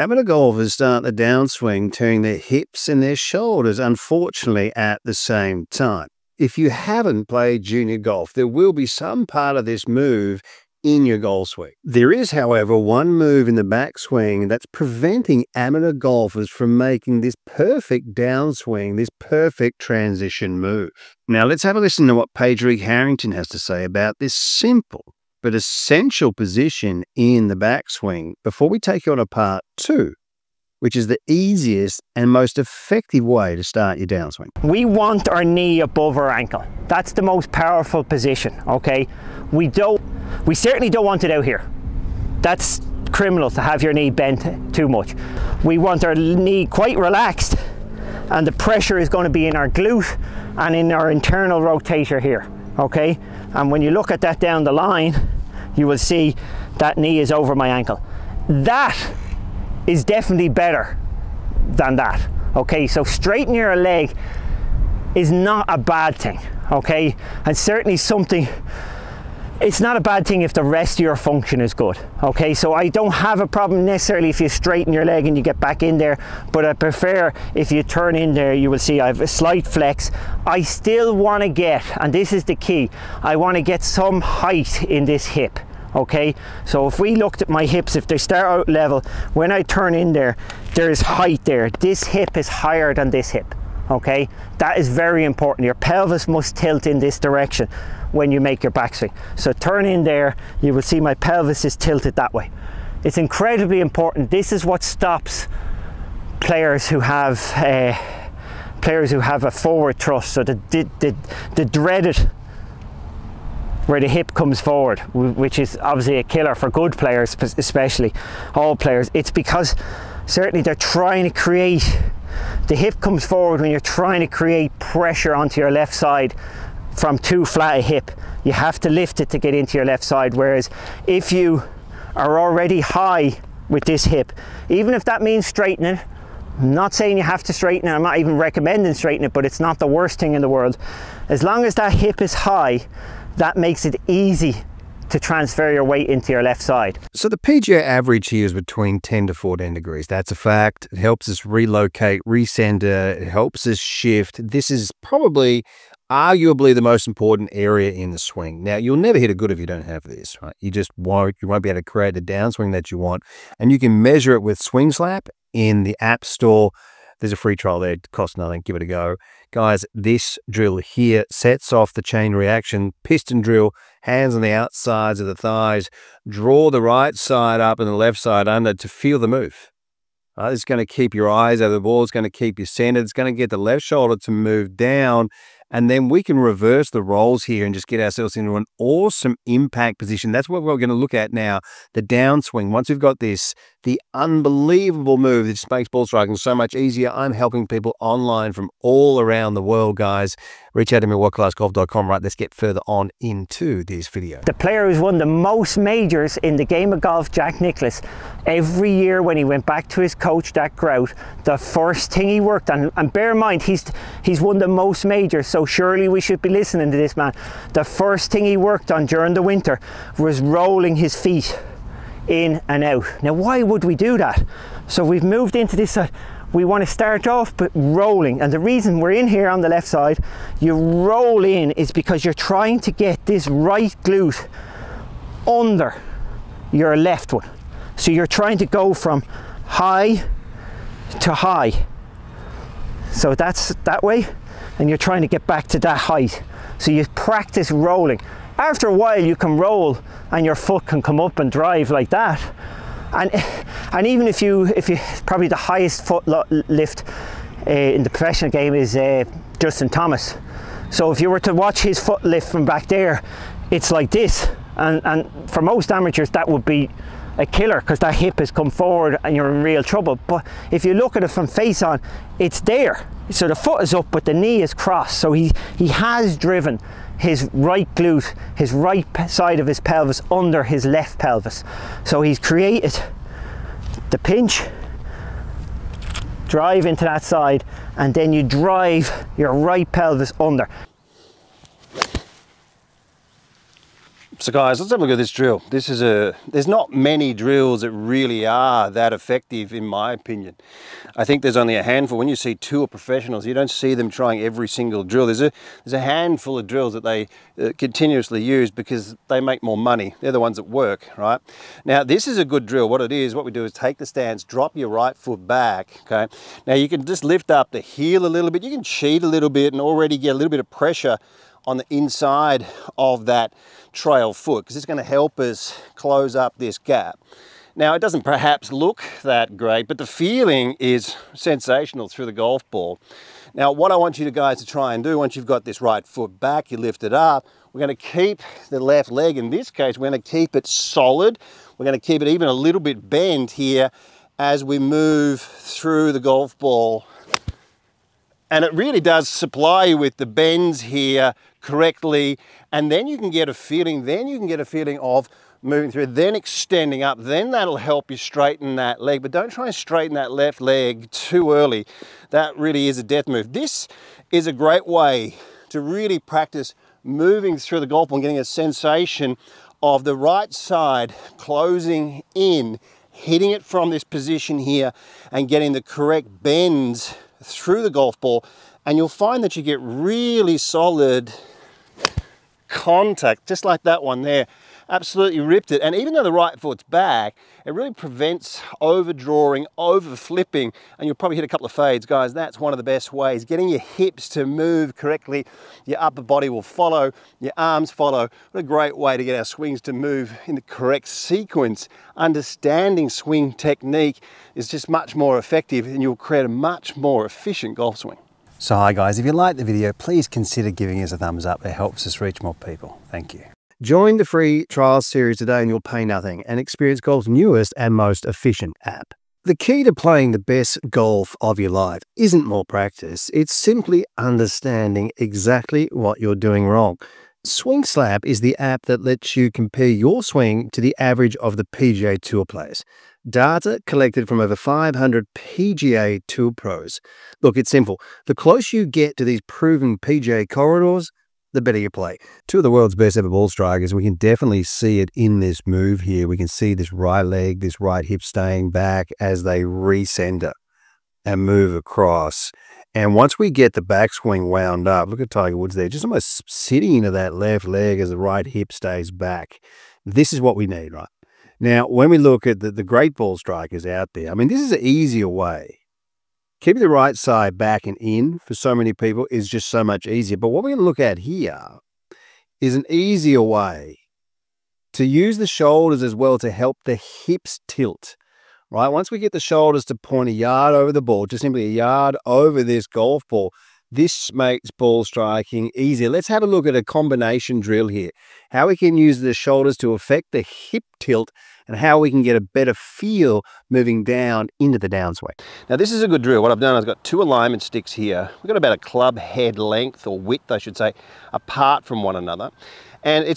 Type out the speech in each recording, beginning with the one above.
Amateur golfers start the downswing turning their hips and their shoulders, unfortunately, at the same time. If you haven't played junior golf, there will be some part of this move in your golf swing. There is, however, one move in the backswing that's preventing amateur golfers from making this perfect downswing, this perfect transition move. Now, let's have a listen to what Padraig Harrington has to say about this simple but essential position in the backswing before we take you on a part two, which is the easiest and most effective way to start your downswing. We want our knee above our ankle. That's the most powerful position, okay? We certainly don't want it out here. That's criminal to have your knee bent too much. We want our knee quite relaxed, and the pressure is going to be in our glute and in our internal rotator here, okay? And when you look at that down the line, you will see that knee is over my ankle. That is definitely better than that, okay? So straightening your leg is not a bad thing, okay? And certainly something, it's not a bad thing if the rest of your function is good, okay? So I don't have a problem necessarily if you straighten your leg and you get back in there, but I prefer if you turn in there, you will see I have a slight flex. I still want to get, and this is the key, I want to get some height in this hip, okay? So if we looked at my hips, if they start out level, when I turn in there, there's height there. This hip is higher than this hip, okay? That is very important. Your pelvis must tilt in this direction when you make your backswing. So turn in there, you will see my pelvis is tilted that way. It's incredibly important. This is what stops players who have a forward thrust, so the dreaded, where the hip comes forward, which is obviously a killer for good players, especially all players. It's because certainly they're trying to create, the hip comes forward when you're trying to create pressure onto your left side from too flat a hip. You have to lift it to get into your left side, whereas if you are already high with this hip, even if that means straightening, I'm not saying you have to straighten it, I'm not even recommending straightening it, but it's not the worst thing in the world. As long as that hip is high, that makes it easy to transfer your weight into your left side. So the PGA average here is between 10 to 14 degrees. That's a fact. It helps us relocate, recenter, it helps us shift. This is probably arguably the most important area in the swing. Now, you'll never hit a good if you don't have this, right? You won't be able to create the downswing that you want. And you can measure it with SWINGSLAPP in the App Store. There's a free trial there, it costs nothing, give it a go. Guys, this drill here sets off the chain reaction, piston drill, hands on the outsides of the thighs, draw the right side up and the left side under to feel the move. It's going to keep your eyes out of the ball, it's going to keep you centered, it's going to get the left shoulder to move down, and then we can reverse the roles here and just get ourselves into an awesome impact position. That's what we're going to look at now, the downswing. Once we've got this, the unbelievable move that just makes ball striking so much easier. I'm helping people online from all around the world, guys. Reach out to me at WorldClassGolf.com. Right, let's get further on into this video. The player who's won the most majors in the game of golf, Jack Nicklaus, every year when he went back to his coach, Jack Grout, the first thing he worked on, and bear in mind, he's won the most majors, so surely we should be listening to this man. The first thing he worked on during the winter was rolling his feet in and out. Now, why would we do that? So we've moved into this side. We want to start off but rolling, and the reason we're in here on the left side, you roll in, is because you're trying to get this right glute under your left one. So you're trying to go from high to high. So that's that way, and you're trying to get back to that height. So you practice rolling. After a while you can roll and your foot can come up and drive like that. And even if you probably the highest foot lift in the professional game is Justin Thomas. So if you were to watch his foot lift from back there, it's like this. And for most amateurs that would be a killer, because that hip has come forward and you're in real trouble. But if you look at it from face on, it's there. So the foot is up but the knee is crossed. So he has driven his right glute, his right side of his pelvis under his left pelvis. So he's created the pinch, drive into that side, and then you drive your right pelvis under. So guys, let's have a look at this drill. There's not many drills that really are that effective in my opinion. I think there's only a handful. When you see tour professionals, you don't see them trying every single drill. There's a handful of drills that they continuously use because they make more money. They're the ones that work, right? Now this is a good drill. What it is, what we do is take the stance, drop your right foot back, okay? Now you can just lift up the heel a little bit. You can cheat a little bit and already get a little bit of pressure on the inside of that trail foot, because it's going to help us close up this gap. Now it doesn't perhaps look that great, but the feeling is sensational through the golf ball. Now what I want you guys to try and do, once you've got this right foot back, you lift it up, we're going to keep the left leg, in this case we're going to keep it solid. We're going to keep it even a little bit bent here as we move through the golf ball. And it really does supply you with the bends here correctly, and then you can get a feeling, of moving through, then extending up, then that'll help you straighten that leg. But don't try and straighten that left leg too early. That really is a death move. This is a great way to really practice moving through the golf ball and getting a sensation of the right side closing in, hitting it from this position here and getting the correct bends through the golf ball, and you'll find that you get really solid contact, just like that one there. Absolutely ripped it. And even though the right foot's back, it really prevents overdrawing, over flipping, and you'll probably hit a couple of fades. Guys, that's one of the best ways. Getting your hips to move correctly, your upper body will follow, your arms follow. What a great way to get our swings to move in the correct sequence. Understanding swing technique is just much more effective, and you'll create a much more efficient golf swing. So hi guys, if you liked the video, please consider giving us a thumbs up. It helps us reach more people. Thank you. Join the free trial series today and you'll pay nothing and experience golf's newest and most efficient app. The key to playing the best golf of your life isn't more practice, it's simply understanding exactly what you're doing wrong. SWINGSLAPP is the app that lets you compare your swing to the average of the PGA Tour players. Data collected from over 500 PGA Tour pros. Look, it's simple. The closer you get to these proven PGA corridors, the better you play. Two of the world's best ever ball strikers, we can definitely see it in this move here. We can see this right leg, this right hip staying back as they recenter and move across. And once we get the backswing wound up, look at Tiger Woods there, just almost sitting into that left leg as the right hip stays back. This is what we need, right? Now, when we look at the great ball strikers out there, I mean, this is an easier way. Keeping the right side back and in for so many people is just so much easier. But what we're going to look at here is an easier way to use the shoulders as well to help the hips tilt, right? Once we get the shoulders to point a yard over the ball, just simply a yard over this golf ball, this makes ball striking easier. Let's have a look at a combination drill here. How we can use the shoulders to affect the hip tilt and how we can get a better feel moving down into the downswing. Now this is a good drill. What I've done, I've got two alignment sticks here. We've got about a club head length or width, I should say, apart from one another. And they're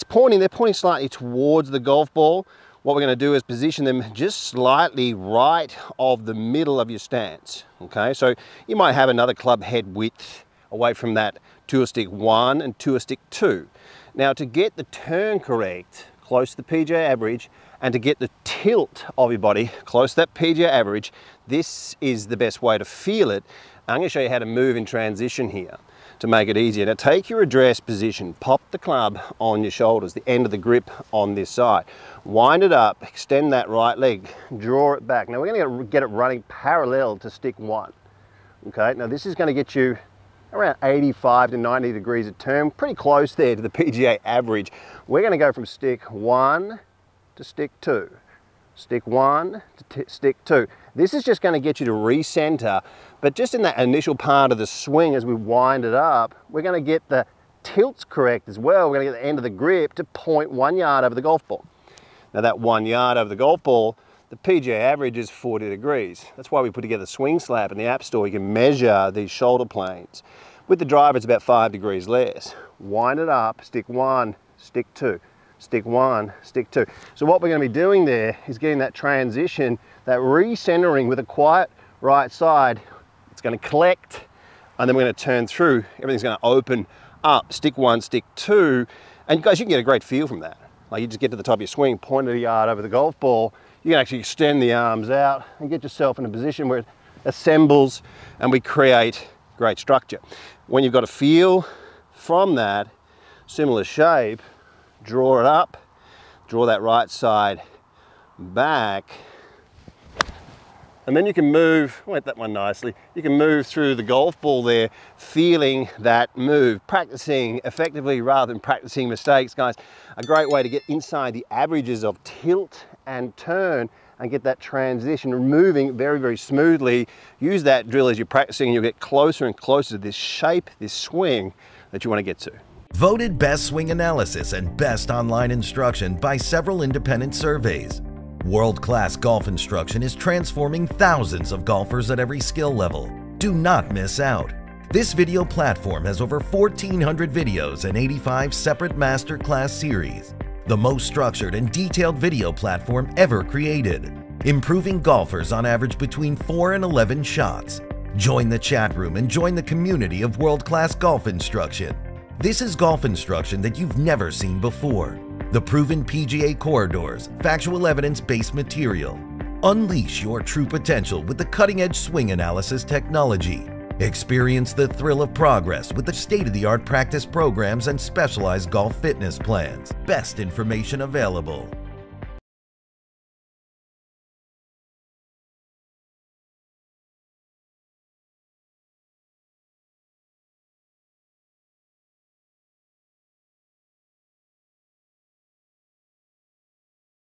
pointing slightly towards the golf ball. What we're going to do is position them just slightly right of the middle of your stance. Okay, so you might have another club head width away from that tour stick 1 and tour stick 2. Now to get the turn correct, close to the PGA average, and to get the tilt of your body close to that PGA average, this is the best way to feel it. I'm going to show you how to move in transition here to make it easier. Now take your address position, pop the club on your shoulders, the end of the grip on this side. Wind it up, extend that right leg, draw it back. Now we're going to get it running parallel to stick 1. Okay, now this is going to get you around 85 to 90 degrees of turn, pretty close there to the PGA average. We're going to go from stick 1 to stick 2. Stick 1 to stick 2. This is just going to get you to recenter, but just in that initial part of the swing as we wind it up, we're going to get the tilts correct as well. We're going to get the end of the grip to point 1 yard over the golf ball. Now that 1 yard over the golf ball, the PGA average is 40 degrees. That's why we put together SWINGSLAPP in the App Store. You can measure these shoulder planes. With the driver, it's about 5 degrees less. Wind it up, stick 1, stick 2. Stick 1, stick 2. So what we're going to be doing there is getting that transition, that recentering with a quiet right side. It's going to collect, and then we're going to turn through. Everything's going to open up. Stick 1, stick 2. And guys, you can get a great feel from that. like you just get to the top of your swing, point of the yard over the golf ball, you can actually extend the arms out and get yourself in a position where it assembles and we create great structure. When you've got a feel from that similar shape, draw it up, draw that right side back, and then you can move, went that one nicely, you can move through the golf ball there, feeling that move, practicing effectively rather than practicing mistakes, guys. A great way to get inside the averages of tilt and turn and get that transition moving very, very smoothly. Use that drill as you're practicing and you'll get closer and closer to this shape, this swing that you want to get to. Voted Best Swing Analysis and Best Online Instruction by several independent surveys. World-class golf instruction is transforming thousands of golfers at every skill level. Do not miss out. This video platform has over 1,400 videos and 85 separate masterclass series. The most structured and detailed video platform ever created, improving golfers on average between 4 and 11 shots. Join the chat room and join the community of world-class golf instruction. This is golf instruction that you've never seen before. The proven PGA corridors, factual evidence-based material. Unleash your true potential with the cutting-edge swing analysis technology. Experience the thrill of progress with the state-of-the-art practice programs and specialized golf fitness plans. Best information available.